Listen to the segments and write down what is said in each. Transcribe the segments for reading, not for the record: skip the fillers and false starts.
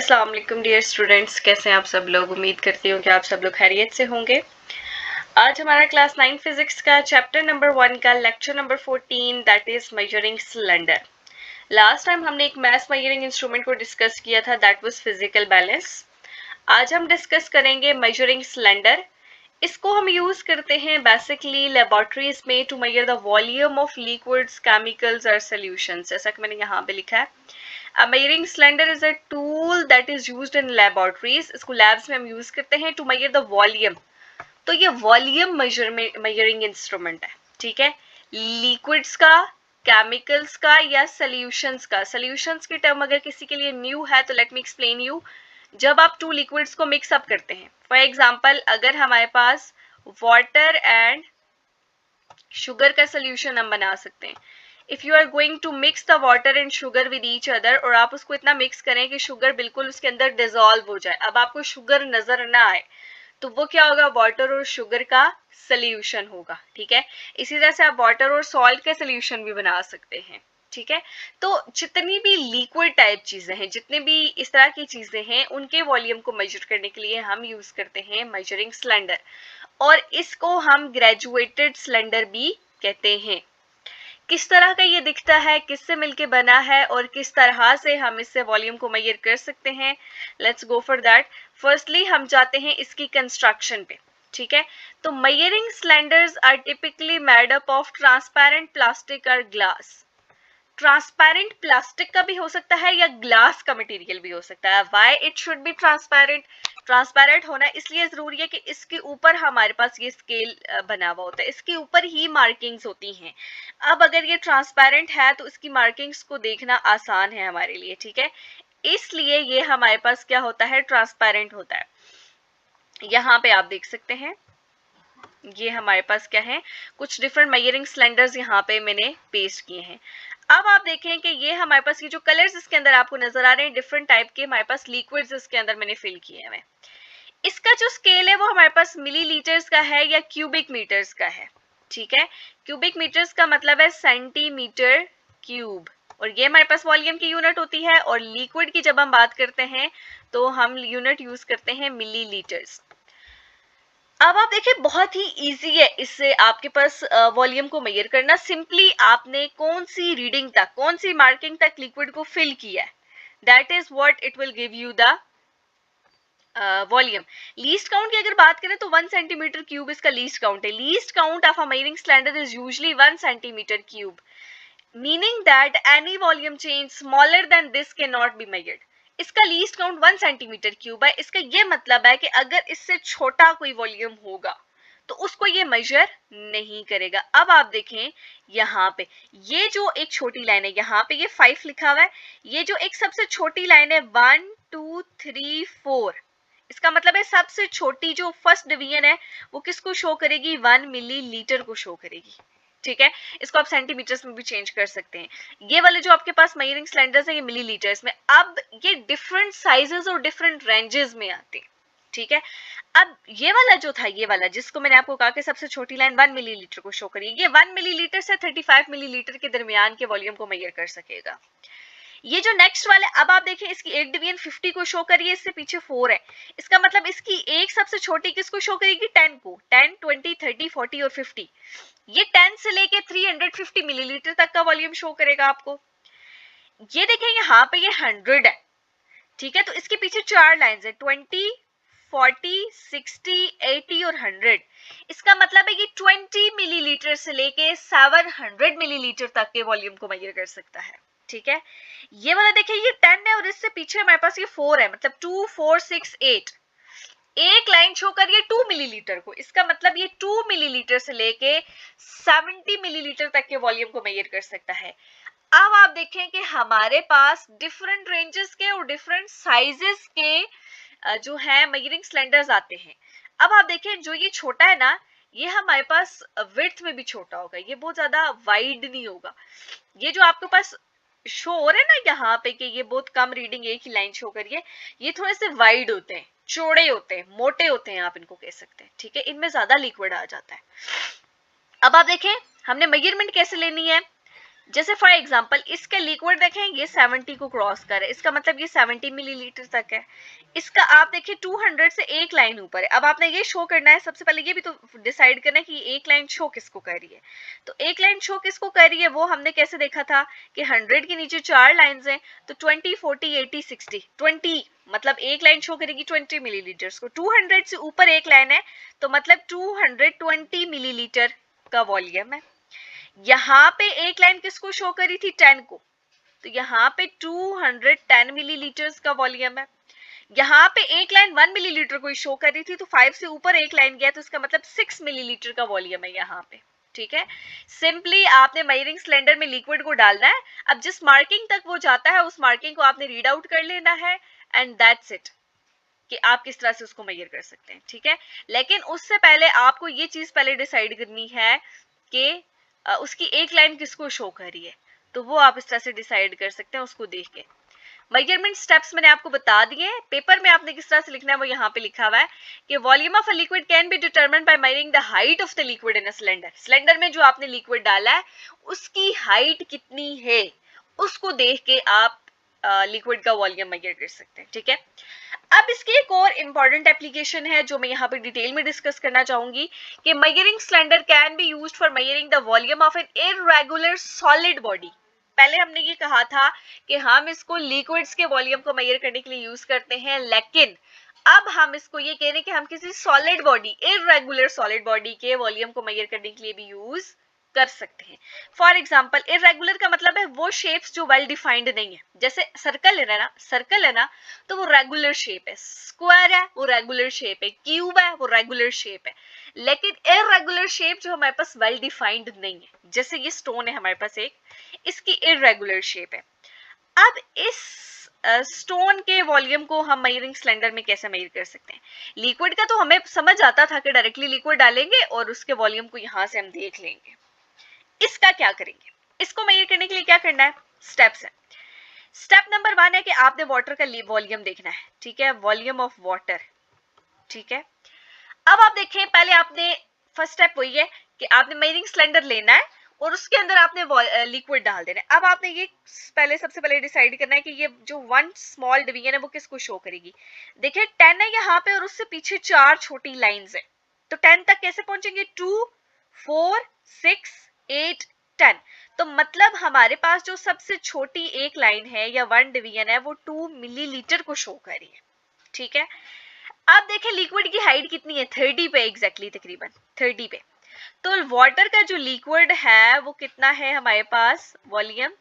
अस्सलाम वालेकुम dear students, कैसे हैं आप सब लोग। उम्मीद करती हूँ कि आप सब लोग खैरियत से होंगे। आज हमारा क्लास 9 फिजिक्स का चैप्टर नंबर 1 का lecture number 14 that is measuring cylinder. Last time हमने एक मैथ मेजरिंग इंस्ट्रूमेंट को डिस्कस किया था, दैट वाज फिजिकल बैलेंस। आज हम डिस्कस करेंगे मेजरिंग सिलेंडर। इसको हम यूज करते हैं बेसिकली लेबोरेटरीज में to measure the volume of liquids, chemicals और सॉल्यूशंस, जैसा कि मैंने यहाँ पे लिखा है। A measuring cylinder is a tool that is used in laboratories. इसको लैब्स में हम यूज करते हैं टू मेजर द वॉल्यूम। तो ये वॉल्यूम मेजरिंग इंस्ट्रूमेंट है, ठीक है। लिक्विड्स का, केमिकल्स का या सॉल्यूशंस का। सॉल्यूशंस की टर्म अगर किसी के लिए न्यू है तो लेट मी एक्सप्लेन यू। जब आप टू लिक्विड्स को मिक्स अप करते हैं, फॉर एग्जांपल अगर हमारे पास वाटर एंड शुगर का सोल्यूशन हम बना सकते हैं। If you are going to mix the water and sugar with each other, और आप उसको इतना मिक्स करें कि शुगर बिल्कुल उसके अंदर डिसॉल्व हो जाए, अब आपको शुगर नजर ना आए, तो वो क्या होगा, वाटर और शुगर का सोल्यूशन होगा, ठीक है। इसी तरह से आप वाटर और सॉल्ट के सोल्यूशन भी बना सकते हैं, ठीक है। तो जितनी भी लिक्विड टाइप चीजें हैं, जितने भी इस तरह की चीजें हैं, उनके वॉल्यूम को मेजर करने के लिए हम यूज करते हैं मेजरिंग सिलेंडर, और इसको हम ग्रेजुएटेड सिलेंडर भी कहते हैं। किस तरह का ये दिखता है, किससे मिलके बना है और किस तरह से हम इससे वॉल्यूम को मेजर कर सकते हैं, let's go for that. Firstly हम जाते हैं इसकी कंस्ट्रक्शन पे, ठीक है। तो measuring cylinders are typically made up of transparent plastic और ग्लास। ट्रांसपेरेंट प्लास्टिक का भी हो सकता है या ग्लास का मटेरियल भी हो सकता है। Why it should be transparent? Transparent होना इसलिए जरूरी है कि इसके ऊपर हमारे पास ये स्केल बना हुआ होता है, इसके ऊपर ही मार्किंग्स होती हैं। अब अगर ये ट्रांसपेरेंट है तो इसकी मार्किंग्स को देखना आसान है हमारे लिए, ठीक है। इसलिए ये हमारे पास क्या होता है, ट्रांसपेरेंट होता है। यहाँ पे आप देख सकते हैं, ये हमारे पास क्या है, कुछ डिफरेंट मेजरिंग सिलेंडर्स यहाँ पे मैंने पेस्ट किए हैं। अब आप देखें कि ये हमारे पास ये जो कलर्स इसके अंदर आपको नजर आ रहे हैं, डिफरेंट टाइप के हमारे पास लिक्विड्स इसके अंदर मैंने फिल किए हैं। इसका जो स्केल है वो हमारे पास मिलीलीटर्स का है या क्यूबिक मीटर्स का है, ठीक है। क्यूबिक मीटर्स का मतलब है सेंटीमीटर क्यूब, और ये हमारे पास वॉल्यूम की यूनिट होती है। और लिक्विड की जब हम बात करते हैं तो हम यूनिट यूज करते हैं मिलीलीटर्स। अब आप देखिए, बहुत ही इजी है इससे आपके पास वॉल्यूम को मेजर करना। सिंपली आपने कौन सी रीडिंग तक, कौन सी मार्किंग तक लिक्विड को फिल किया है, that is what it will give you the volume. Least count की अगर बात करें तो 1 सेंटीमीटर क्यूब इसका लीस्ट काउंट है। Least count of a measuring cylinder is usually 1 centimetre cube, meaning that any volume change smaller than this can not be measured. इसका least count 1 centimetre cube है। इसका ये मतलब है कि अगर इससे छोटा कोई वॉल्यूम होगा तो उसको ये मेजर नहीं करेगा। अब आप देखें यहाँ पे ये जो एक छोटी लाइन है, यहाँ पे ये 5 लिखा हुआ है, ये जो एक सबसे छोटी लाइन है 1 2 3 4, इसका मतलब है सबसे छोटी जो फर्स्ट डिवीजन है वो किसको शो करेगी, 1 मिलीलीटर को शो करेगी, ठीक है। इसको आप सेंटीमीटर्स में भी चेंज कर सकते हैं। ये वाले जो आपके पास मेजरिंग सिलेंडर्स है ये मिलीलीटर्स में। अब ये डिफरेंट साइजेस और डिफरेंट रेंजेस में आते हैं, ठीक है। अब ये वाला जो था, ये वाला जिसको मैंने आपको कहा कि सबसे छोटी लाइन 1 मिलीलीटर को शो करिए, ये 1 मिलीलीटर से 35 मिलीलीटर के दरमियान के वॉल्यूम को मेजर कर सकेगा। ये जो नेक्स्ट वाले, अब आप देखें इसकी एक डिवीजन 50 को शो करिए, इससे पीछे 4 है, इसका मतलब इसकी एक सबसे छोटी किसको शो करेगी, 10 को। 10 20 30 40 और 50, ये 10 से लेके 350 मिलीलीटर तक का वॉल्यूम शो करेगा आपको। ये देखें यहाँ पे ये 100 है, ठीक है। तो इसके पीछे 4 लाइंस है, 20 40 60 80 और 100। इसका मतलब है कि 20 मिलीलीटर से लेके 700 मिलीलीटर तक के वॉल्यूम को मेजर कर सकता है, ठीक है। ये वाला देखिए ये 10 है और इससे पीछे हमारे पास ये 4 है, मतलब 2 4 6 8। एक लाइन शो करिए 2 मिलीलीटर को, इसका मतलब ये 2 मिलीलीटर से लेके 70 मिलीलीटर तक के वॉल्यूम को मेजर कर सकता है। अब आप देखें कि हमारे पास डिफरेंट रेंजेस के और डिफरेंट साइजेस के जो है मेजरिंग सिलेंडर्स आते हैं। अब आप देखें जो ये छोटा है ना, ये हमारे पास विड्थ में भी छोटा होगा, ये बहुत ज्यादा वाइड नहीं होगा। ये जो आपके पास शो हो रहा है ना यहाँ पे कि ये बहुत कम रीडिंग एक ही लाइन शो करिए, ये थोड़े से वाइड होते हैं, चौड़े होते हैं, मोटे होते हैं, आप इनको कह सकते हैं, ठीक है। इनमें ज्यादा लिक्विड आ जाता है। अब आप देखें हमने मेजरमेंट कैसे लेनी है, जैसे फॉर एग्जांपल इसका लिक्विड देखें ये 70 को क्रॉस कर है, इसका मतलब ये 70 मिलीलीटर तक है। इसका आप देखिए 200 से एक लाइन ऊपर है। अब आपने ये शो करना है, सबसे पहले ये भी तो डिसाइड करना है कि एक लाइन शो किसको कर रही है। तो एक लाइन शो किसको कर रही है वो हमने कैसे देखा था कि 100 के नीचे 4 लाइंस हैं, तो 20 40 80 60 20 मतलब एक लाइन शो करेगी 20 मिलीलीटर्स को। 200 से ऊपर एक लाइन है तो मतलब 220 मिलीलीटर का वॉल्यूम है। यहाँ पे एक लाइन किसको शो करी थी 10 को, तो यहाँ पे 210 मिलीलीटर्स का वॉल्यूम है। यहाँ पे एक लाइन 1 मिलीलीटर को शो कर रही थी तो 5 से ऊपर एक लाइन गया तो इसका मतलब 6 मिलीलीटर का वॉल्यूम है यहाँ पे। ठीक है, सिंपली आपने मेजरिंग सिलेंडर में लिक्विड को डालना है। अब जिस मार्किंग तक वो जाता है उस मार्किंग को आपने रीड आउट कर लेना है एंड दैट्स इट, कि आप किस तरह से उसको मेजर कर सकते हैं। ठीक है, लेकिन उससे पहले आपको ये चीज पहले डिसाइड करनी है कि उसकी एक लाइन किसको शो कर रही है, तो वो आप इस तरह से डिसाइड कर सकते हैं उसको देख के। मेजरमेंट स्टेप्स मैंने आपको बता दिए, पेपर में आपने किस तरह से लिखना है वो यहाँ पे लिखा हुआ है कि volume of a liquid can be determined by measuring the height of the liquid in a cylinder. Cylinder में जो आपने लिक्विड डाला है उसकी हाइट कितनी है उसको देख के आप लिक्विड का वॉल्यूम मेजर कर सकते हैं। ठीक है, अब इसकी एक और इंपॉर्टेंट एप्लीकेशन है जो मैं यहाँ पे डिटेल में डिस्कस करना चाहूंगी कि measuring cylinder can be used for measuring the volume of an irregular solid body. पहले हमने ये कहा था कि हम इसको लिक्विड्स के वॉल्यूम को मेजर करने के लिए यूज करते हैं, लेकिन अब हम इसको ये कह रहे हैं कि हम किसी solid body, irregular solid body के वॉल्यूम को मेजर करने के लिए भी यूज कर सकते हैं। फॉर एग्जाम्पल इररेगुलर का मतलब है वो शेप्स जो वेल डिफाइंड नहीं है। जैसे सर्कल है ना तो वो रेगुलर शेप है, स्क्वायर है वो रेगुलर शेप है, क्यूब है वो रेगुलर शेप है, लेकिन इररेगुलर शेप जो हमारे पास वेल डिफाइंड नहीं है, जैसे ये स्टोन है हमारे पास एक, इसकी इररेगुलर शेप है। अब इस स्टोन के वॉल्यूम को हम मेजरिंग सिलेंडर में कैसे मेजर कर सकते हैं। लिक्विड का तो हमें समझ आता था कि डायरेक्टली लिक्विड डालेंगे और उसके वॉल्यूम को यहां से हम देख लेंगे। इसका क्या करेंगे, इसको मेजर करने के लिए क्या करना है, स्टेप्स है। स्टेप नंबर 1 है कि आपने वाटर का वॉल्यूम देखना है। ठीक है, वॉल्यूम ऑफ वाटर। ठीक है, अब आप देखें पहले आपने फर्स्ट स्टेप वही है कि आपने मेजरिंग सिलेंडर लेना है और उसके अंदर आपने लिक्विड डाल देना है। अब आपने ये पहले सबसे पहले डिसाइड करना है कि ये जो 1 स्मॉल डिवीजन है वो किसको शो करेगी। देखिए 10 है यहाँ पे और उससे पीछे 4 छोटी लाइंस है, तो 10 तक कैसे पहुंचेंगे, 2 4 6 8 10। तो मतलब हमारे पास जो सबसे छोटी एक लाइन है या 1 डिवीजन है वो 2 मिलीलीटर को शो कर रही है। ठीक है, अब देखें लिक्विड की हाइट कितनी है, 30 पे एग्जैक्टली, तकरीबन 30 पे। तो वाटर का जो लिक्विड है वो कितना है हमारे पास वॉल्यूम,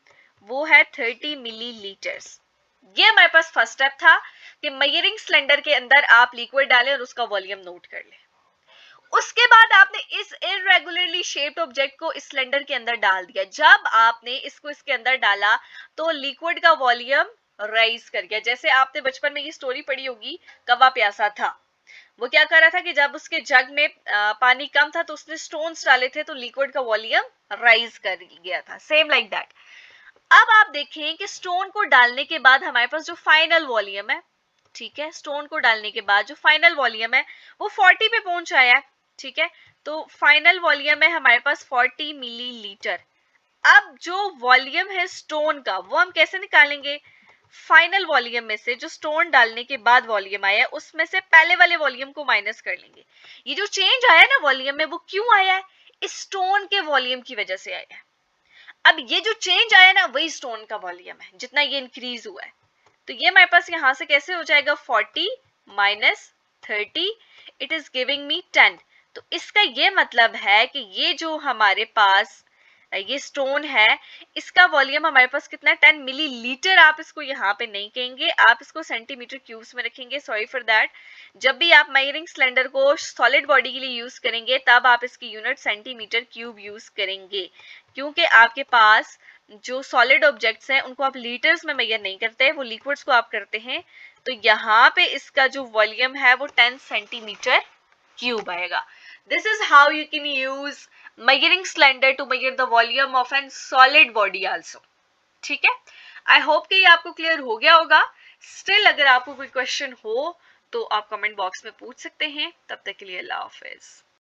वो है 30 मिलीलीटर्स। ये हमारे पास फर्स्ट स्टेप था कि मेजरिंग सिलेंडर के अंदर आप लिक्विड डालें और उसका वॉल्यूम नोट कर लें। उसके बाद आपने इस इररेगुलरली शेप्ड ऑब्जेक्ट को इस सिलेंडर के अंदर डाल दिया। जब आपने इसको इसके अंदर डाला तो लिक्विड का वॉल्यूम राइज कर गया। जैसे आपने बचपन में ये स्टोरी पढ़ी होगी, कौवा प्यासा था, वो क्या कर रहा था कि जब उसके जग में पानी कम था तो उसने स्टोन्स डाले थे तो लिक्विड का वॉल्यूम राइज कर गया था। सेम लाइक दैट अब आप देखें कि स्टोन को डालने के बाद हमारे पास जो फाइनल वॉल्यूम है, ठीक है, स्टोन को डालने के बाद जो फाइनल वॉल्यूम है वो 40 पे पहुंच आया है। ठीक है, तो फाइनल वॉल्यूम है हमारे पास 40 मिलीलीटर। अब जो वॉल्यूम है स्टोन का वो हम कैसे निकालेंगे, फाइनल वॉल्यूम में से जो स्टोन डालने के बाद वॉल्यूम आया है उसमें से पहले वाले वॉल्यूम को माइनस कर लेंगे। ये जो चेंज आया ना वॉल्यूम में वो क्यों आया है, इस स्टोन के वॉल्यूम की वजह से आया है। अब ये जो चेंज आया ना वही स्टोन का वॉल्यूम है, जितना ये इंक्रीज हुआ है। तो ये हमारे पास यहां से कैसे हो जाएगा, 40 minus 30 it is giving me 10। तो इसका ये मतलब है कि ये जो हमारे पास ये स्टोन है इसका वॉल्यूम हमारे पास कितना है, 10 मिलीलीटर। आप इसको यहाँ पे नहीं कहेंगे, आप इसको सेंटीमीटर क्यूब्स में रखेंगे, सॉरी फॉर दैट। जब भी आप मेजरिंग सिलेंडर को सॉलिड बॉडी के लिए यूज करेंगे तब आप इसकी यूनिट सेंटीमीटर क्यूब यूज करेंगे, क्योंकि आपके पास जो सॉलिड ऑब्जेक्ट्स हैं उनको आप लीटर्स में मेजर नहीं करते, वो लिक्विड्स को आप करते हैं। तो यहाँ पे इसका जो वॉल्यूम है वो 10 सेंटीमीटर क्यूब आएगा। This is how you can use measuring cylinder to measure the volume of an solid body also. ठीक है, आई होप कि ये आपको क्लियर हो गया होगा। स्टिल अगर आपको कोई क्वेश्चन हो तो आप कमेंट बॉक्स में पूछ सकते हैं। तब तक के लिए अल्लाह हाफिज।